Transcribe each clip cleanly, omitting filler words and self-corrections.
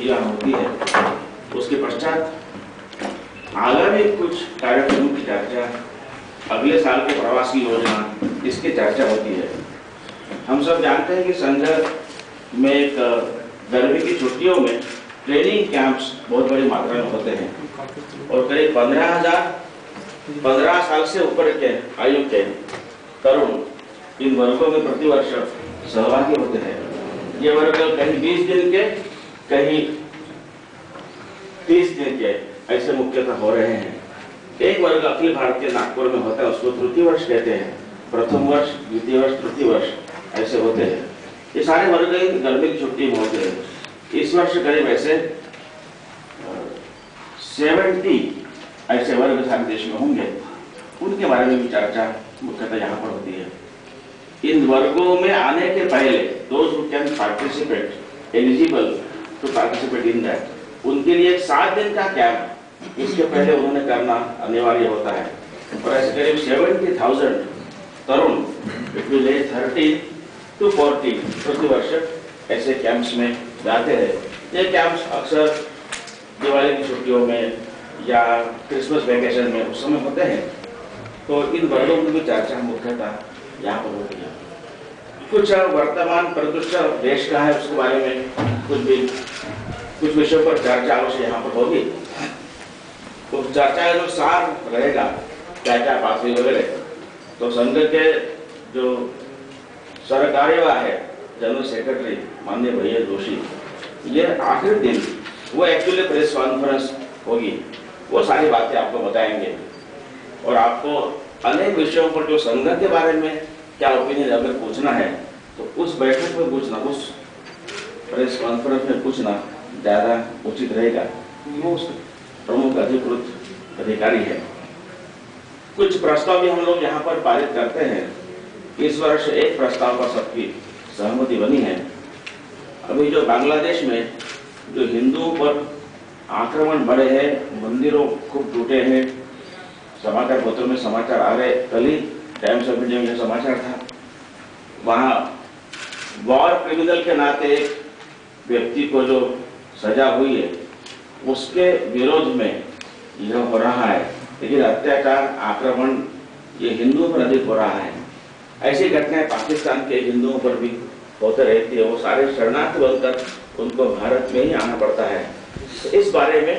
छुट्टियां होती है, उसके पश्चात आगामी कुछ कार्यक्रमों की चर्चा, अगले साल के प्रवास की योजना, इसकी चर्चा होती है। हम सब जानते हैं कि संघ में एक गर्मी की छुट्टियों में ट्रेनिंग कैंप्स बहुत बड़ी मात्रा में होते हैं और करीब 15 साल से ऊपर के आयु के तरुण इन वर्गों में प्रतिवर्ष सहभागी होते हैं। ये वर्ग कहीं 20 दिन के, कहीं 30 दिन के ऐसे मुख्यतः हो रहे हैं। एक वर्ग अखिल भारतीय नागपुर में होता है, उसको तृतीय वर्ष कहते हैं। प्रथम वर्ष, द्वितीय वर्ष, तृतीय वर्ष ऐसे होते हैं। ये सारे वर्ग गर्मी की छुट्टी में होते हैं। इस वर्ष करीब ऐसे 70 ऐसे वर्ग सारे देश में होंगे, उनके बारे में भी चर्चा मुख्यतः यहाँ पर होती है। इन वर्गों में आने के पहले those who can participate, eligible to participate in that, उनके लिए 7 दिन का कैंप इसके पहले उन्होंने करना अनिवार्य होता है। और ऐसे करीब 70,000 तरुण बिटवीन एज 30 to 40 प्रतिवर्ष ऐसे कैंप्स में जाते हैं। ये कैंप्स अक्सर दिवाली की छुट्टियों में या क्रिसमस वेकेशन में उस समय होते हैं। तो इन वर्गों की भी चर्चा मुख्यतः यहाँ पर होती है। कुछ वर्तमान परिदृश्य देश का है, उसके बारे में कुछ विषयों पर चर्चा अवश्य यहाँ पर होगी। तो चर्चा का जो सार रहेगा, क्या बात हुई वगैरह, तो संघ के जो सरकार्यवाह है, जनरल सेक्रेटरी माननीय भैया जोशी, ये आखिरी दिन वो एक्चुअली प्रेस कॉन्फ्रेंस होगी, वो सारी बातें आपको बताएंगे और आपको अनेक विषयों पर जो संघ के बारे में क्या ओपिनियन अगर पूछना है तो उस बैठक में पूछना, उस प्रेस कॉन्फ्रेंस में पूछना ज्यादा उचित रहेगा। वो प्रमुख अधिकृत अधिकारी है। कुछ प्रस्ताव भी हम लोग यहाँ पर पारित करते हैं। इस वर्ष एक प्रस्ताव पर सबकी सहमति बनी है। अभी जो बांग्लादेश में जो हिंदुओं पर आक्रमण बढ़े हैं, मंदिरों खूब टूटे हैं, समाचार पत्रों में समाचार आ रहे, कल ही टाइम्स ऑफ इंडिया में समाचार था। वहाँ वॉर क्रिमिनल के नाते एक व्यक्ति को जो सजा हुई है, उसके विरोध में यह हो रहा है। लेकिन अत्याचार, आक्रमण ये हिंदुओं पर अधिक हो रहा है। ऐसी घटनाएं पाकिस्तान के हिंदुओं पर भी होते रहती है। वो सारे शरणार्थी बनकर उनको भारत में ही आना पड़ता है। तो इस बारे में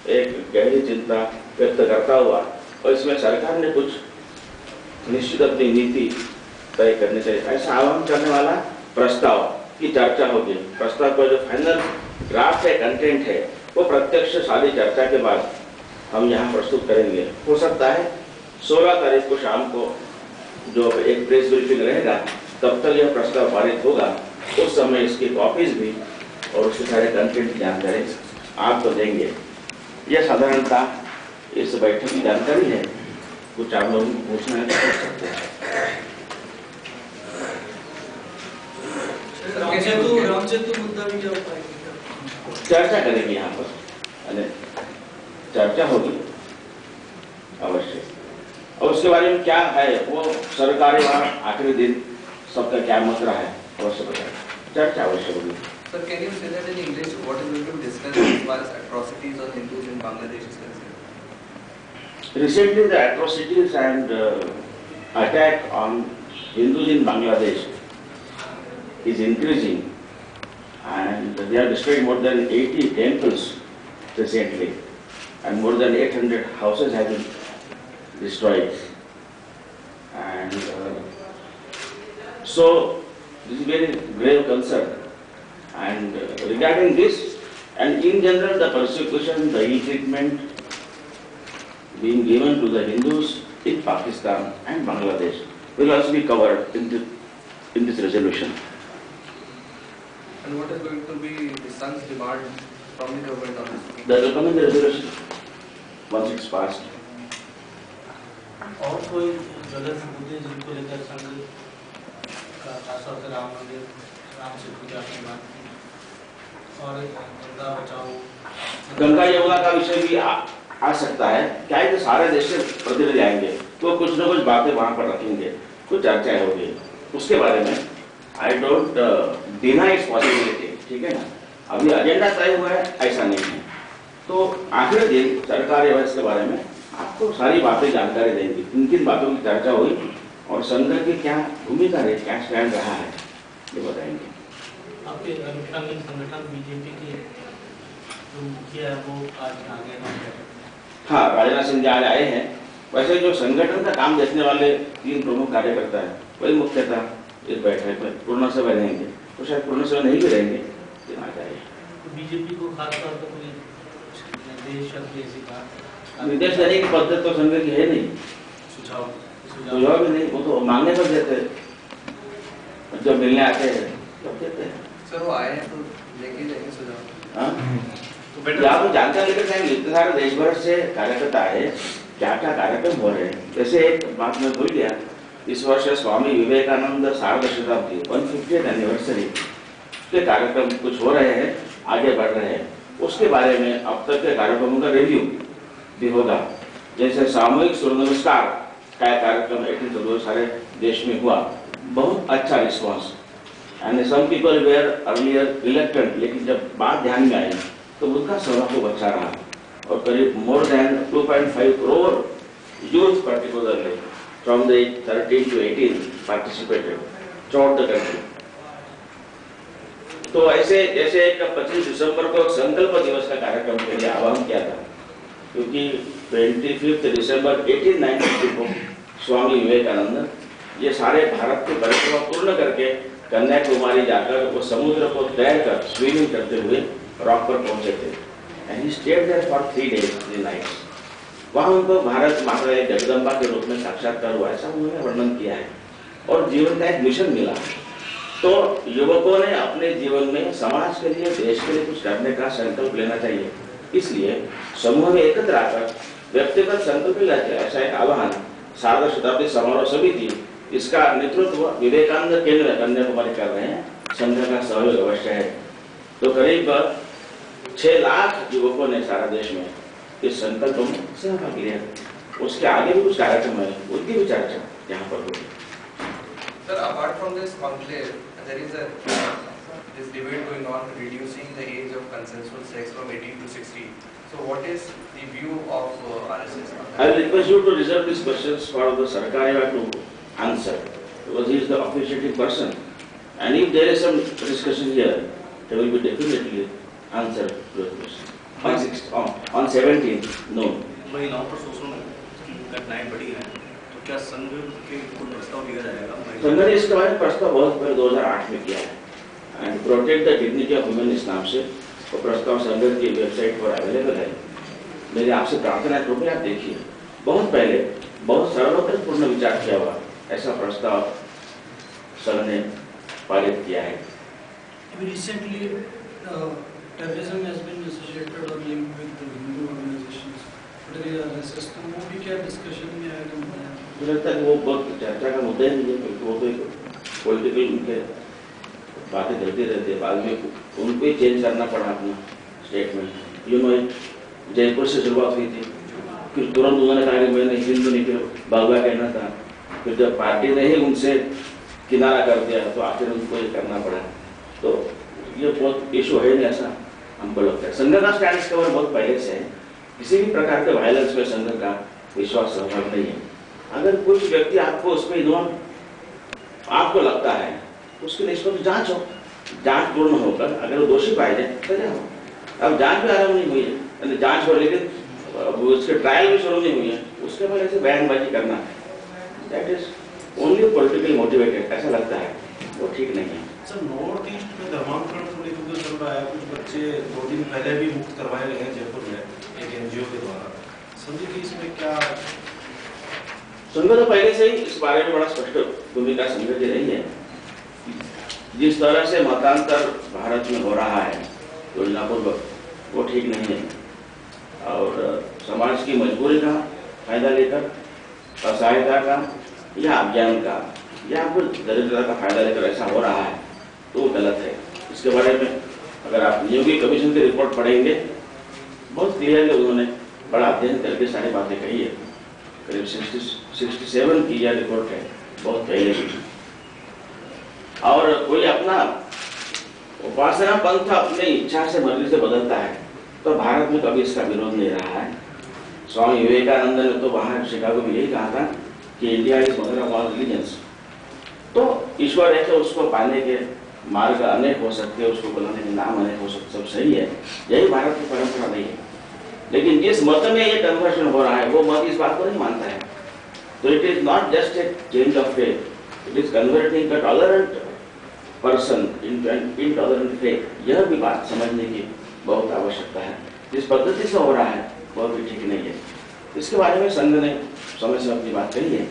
एक गहरी चिंता व्यक्त करता हुआ और इसमें सरकार ने कुछ निश्चित अपनी नीति तय करनी चाहिए, ऐसा आह्वान करने वाला प्रस्ताव की चर्चा होगी। प्रस्ताव का जो फाइनल ड्राफ्ट है, कंटेंट है, वो प्रत्यक्ष सारी चर्चा के बाद हम यहाँ प्रस्तुत करेंगे। हो सकता है 16 तारीख को शाम को जो एक प्रेस ब्रीफिंग रहेगा, तब तक यह प्रस्ताव पारित होगा। उस समय इसकी कॉपीज भी और उसके सारे कंटेंट की जानकारी आपको देंगे। यह साधारणतः इस बैठक की जानकारी है। कुछ आप लोग पूछना है तो पूछ सकते हैं। मुद्दा भी चर्चा करेंगे यहाँ पर, चर्चा होगी अवश्य। और उसके बारे में क्या है वो सरकारी आखिरी दिन सबका क्या मत रहा है अवश्य बताएं, चर्चा अवश्य होगी। Sir, can you say that in English what is going to be discussed as far as atrocities on Hindus in Bangladesh is concerned? Recently, the atrocities and attack on Hindus in Bangladesh is increasing, and they have destroyed more than 80 temples recently, and more than 800 houses have been destroyed. And so, this is very grave concern. And regarding this, and in general, the persecution, the ill treatment being given to the Hindus in Pakistan and Bangladesh will also be covered in this resolution. And what is going to be the Sangh's demand from the government on this? The recommended resolution, once it's passed. और कोई जगह मुद्दे जिनको लेकर संघ का खासतौर से राम मंदिर, राम सेतु की आपने बात की, और गंगा बचाओ, गंगा यमुना का विषय भी आ सकता है। क्या है कि सारे देश से प्रतिनिधि आएंगे तो कुछ न कुछ बातें वहां पर रखेंगे, कुछ चर्चाएं होगी उसके बारे में। I don't deny it's possibility, ठीक है ना। अभी एजेंडा तय हुआ है ऐसा नहीं है। तो आखिरी दिन सरकार इसके बारे में आपको सारी बातें जानकारी देंगी, किन किन बातों की चर्चा हुई और संघ की क्या भूमिका रही, क्या स्टैंड रहा है, ये बताएंगे। आपके अनुषंगिक संगठन बीजेपी के जो मुखिया है वो आज आगे हैं। हाँ, राजनाथ सिंह जी आज आए हैं। वैसे जो संगठन का काम देखने वाले 3 प्रमुख कार्यकर्ता है वही मुख्यतः इस बैठक में पूर्ण समय रहेंगे, तो शायद पूर्ण समय नहीं भी रहेंगे, लेकिन आ जाइए। तो बीजेपी को खासतौर पर कोई निर्देश या कोई ऐसी बात निर्देश देने की पद्धत तो संघ की है नहीं, सुझाव भी नहीं, वो तो मांगने पर देते हैं, जब मिलने आते हैं तब देते हैं। सर वो आए हैं तो लेके जाएंगे सुझाव। हाँ, यहाँ तो जानकारी लेकर जाएंगे। इतने सारे देश भर से कार्यकर्ता आए, क्या क्या कार्यक्रम हो रहे हैं। जैसे एक बात मैं भूल गया, इस वर्ष स्वामी विवेकानंद सार्ध शताब्दी 150th एनिवर्सरी के कार्यक्रम कुछ हो रहे हैं, आगे बढ़ रहे हैं। उसके बारे में अब तक के कार्यक्रमों का रिव्यू भी होगा। जैसे सामूहिक सूर्य नमस्कार का कार्यक्रम 18 सारे देश में हुआ, बहुत अच्छा response. And some people were earlier reluctant, लेकिन जब बात ध्यान में आई तो उनका स्वभाव को अच्छा रहा और करीब more than 2.5 crore youth particularly from the 13 to 18 participated throughout the country. तो ऐसे जैसे एक 25 दिसंबर को संकल्प दिवस का कार्यक्रम के लिए आह्वान किया था, क्योंकि 25 दिसंबर 1892 को स्वामी विवेकानंद ये सारे भारत की परिक्रमा पूर्ण करके कन्याकुमारी जाकर वो समुद्र को तैर कर स्विमिंग करते हुए रॉक पर पहुंचे थे। And he stayed there for 3 days 3 nights। वहां उनको भारत माता जगदम्बा के रूप में साक्षात्कार हुआ, ऐसा उन्होंने वर्णन किया है और जीवन का एक मिशन मिला। तो युवकों ने अपने जीवन में समाज के लिए, देश के लिए कुछ करने का संकल्प लेना चाहिए। इसलिए समूह में एकत्र आकर व्यक्तिगत संकल्प लेना चाहिए, ऐसा एक आह्वान सार्ध शताब्दी समारोह समिति, इसका नेतृत्व विवेकानंद केंद्र कन्याकुमारी कर रहे हैं। संघ का सहयोग अवश्य है। तो करीब 6 लाख युवकों ने सारा देश में इस संकल्प में सहभाग लिया। उसके आगे भी कुछ कार्यक्रम है, उनकी भी चर्चा यहाँ पर होगी। Sir, apart from this conclave, there is this debate going on reducing the age of consensual sex from 18 to 16. So, what is the view of RSS on that? I will request you to reserve these questions for the Sarkar to answer, because he is the officiating person, and if there is some discussion here, there will be definitely answer to the question. On 17th, no. महिलाओं पर शोषण की घटनाएं बढ़ी हैं, तो क्या संघ के कोई प्रस्ताव दिया जाएगा? संघ ने इसके बारे में प्रस्ताव बहुत पहले 2008 में किया है and protect the dignity of women इस नाम से वो प्रस्ताव संघ की वेबसाइट पर अवेलेबल है। मेरी आपसे प्रार्थना है, कृपया आप देखिए। बहुत पहले बहुत सर्वोत्तरपूर्ण विचार किया हुआ ऐसा प्रस्ताव संघ ने पारित किया है। Recently, terrorism has been associated or linked with the Hindu organizations. तो वो भी क्या डिस्कशन में आएगा? मुझे लगता है वो बहुत चर्चा का मुद्दा ही नहीं है, क्योंकि वो तो पॉलिटिकल उनके बातें चलती रहती है। बाद में उनको ही चेंज करना पड़ा अपना स्टेटमेंट। यू नो, जयपुर से शुरुआत हुई थी, फिर तुरंत उन्होंने कहा कि मैंने हिंदू नहीं, फिर भगवा कहना था। फिर जब पार्टी ने ही उनसे किनारा कर दिया तो आखिर उनको ये करना पड़ा। तो ये बहुत इशू है नहीं, ऐसा हमको लगता है। संघ का स्टैंड इसके बारे बहुत पहले से है, किसी भी प्रकार के वायलेंस में संघ का विश्वास संभव नहीं है। अगर कुछ व्यक्ति आपको उसमें इन्वॉल्व आपको लगता है, उसके लिए इसको तो जांच हो, जांच पूर्ण होकर अगर वो दोषी पाए जाए तो जाओ। अब जांच भी आरम्भ नहीं हुई है, जांच हो, लेकिन उसके ट्रायल भी शुरू नहीं हुई है, उसके बाद ऐसे बयानबाजी करना that is only politically motivated, ऐसा लगता है, वो ठीक नहीं है। सर, नॉर्थ ईस्ट में धर्मांतरण को लेकर चल रहा है, कुछ बच्चे 2 दिन पहले भी मुक्त करवाए गए हैं जयपुर में एक एनजीओ के द्वारा। संघ की इसमें क्या? संघ तो पहले से ही इस बारे में बड़ा स्पष्ट भूमिका संघ की रही है। जिस तरह से मतांतर भारत में हो रहा है योजनापूर्वक, वो ठीक नहीं है और समाज की मजबूरी का फायदा लेकर, असहायता का या अज्ञान का या कुछ दरिद्रता का फायदा लेकर ऐसा हो रहा है तो वो गलत है। इसके बारे में अगर आप नियोगी कमीशन की रिपोर्ट पढ़ेंगे, बहुत क्लियरली उन्होंने बड़ा अध्ययन करके सारी बातें कही है। करीब 67 की यह रिपोर्ट है, बहुत पहले की। और कोई अपना उपासना पंथ अपनी इच्छा से मर्जी से बदलता है तो भारत में कभी इसका विरोध नहीं रहा है। स्वामी विवेकानंद ने तो वहां शिकागो में यही कहा था कि India is mother of all religions. तो ईश्वर है कि उसको पाने के मार्ग अनेक हो सकते हैं, उसको बुलाने के नाम अनेक हो सकते, सब सही है, यही भारत की परंपरा नहीं है। लेकिन जिस मत में ये कन्वर्शन हो रहा है वो मत इस बात को नहीं मानता है। तो it is not just a change of faith, it is converting a tolerant person into an intolerant faith. यह भी बात समझने की बहुत आवश्यकता है। जिस पद्धति से हो रहा है वह भी ठीक नहीं है। इसके बारे में संघ ने समय से अपनी बात कही है।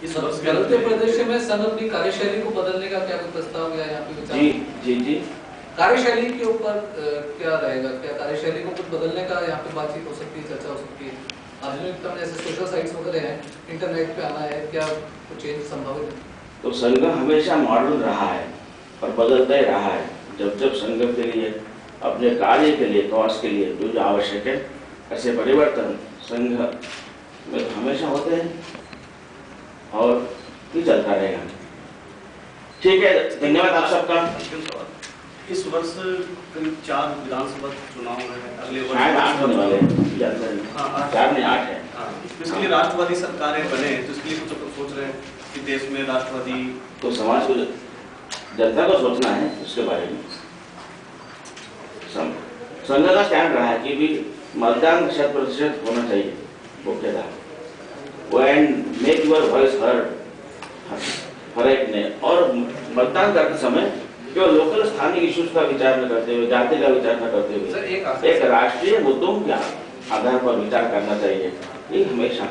इस वर्ष मध्य प्रदेश में संघ अपनी कार्यशैली को बदलने का क्या प्रस्ताव है यहाँ पे विचार? जी जी जी, कार्यशैली के ऊपर क्या रहेगा? क्या कार्यशैली को कुछ बदलने का यहाँ पे बातचीत हो सकती है, चर्चा हो सकती है? आधुनिकता में जैसे सोशल साइट्स वगैरह हैं, इंटरनेट पे आना है, क्या कुछ चेंज संभव है? तो संघ हमेशा मॉडल रहा है और बदलता ही रहा है। जब जब संघ के लिए, अपने कार्य के लिए, कॉज के लिए जो आवश्यक है, ऐसे परिवर्तन संघ में हमेशा होते हैं और ये चलता रहेगा। ठीक है, धन्यवाद आप सबका। इस वर्ष करीब 4 विधानसभा चुनाव हैं, अगले वर्ष शायद 8 होने वाले हैं, जानकारी नहीं। हाँ, 4 नहीं 8 है। इसके लिए राष्ट्रवादी सरकारें बने, तो इसके लिए कुछ सोच रहे हैं कि देश में राष्ट्रवादी, तो समाज को, जनता को सोचना है उसके बारे में। संघ का स्टैंड रहा है कि भी मतदान 100% होना चाहिए मुख्यतः, वो and make your voice heard हर एक ने। और मतदान करते समय जो लोकल स्थानीय इश्यूज का विचार न करते हुए, जाति का विचार न करते हुए एक राष्ट्रीय मुद्दों के आधार पर विचार करना चाहिए। ये हमेशा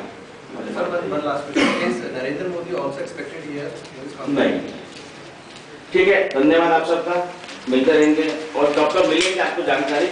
Narendra Modi also expected here in this conference? नहीं। ठीक है, धन्यवाद आप सबका। मिलते रहेंगे और कब कब मिलेंगे आपको जानकारी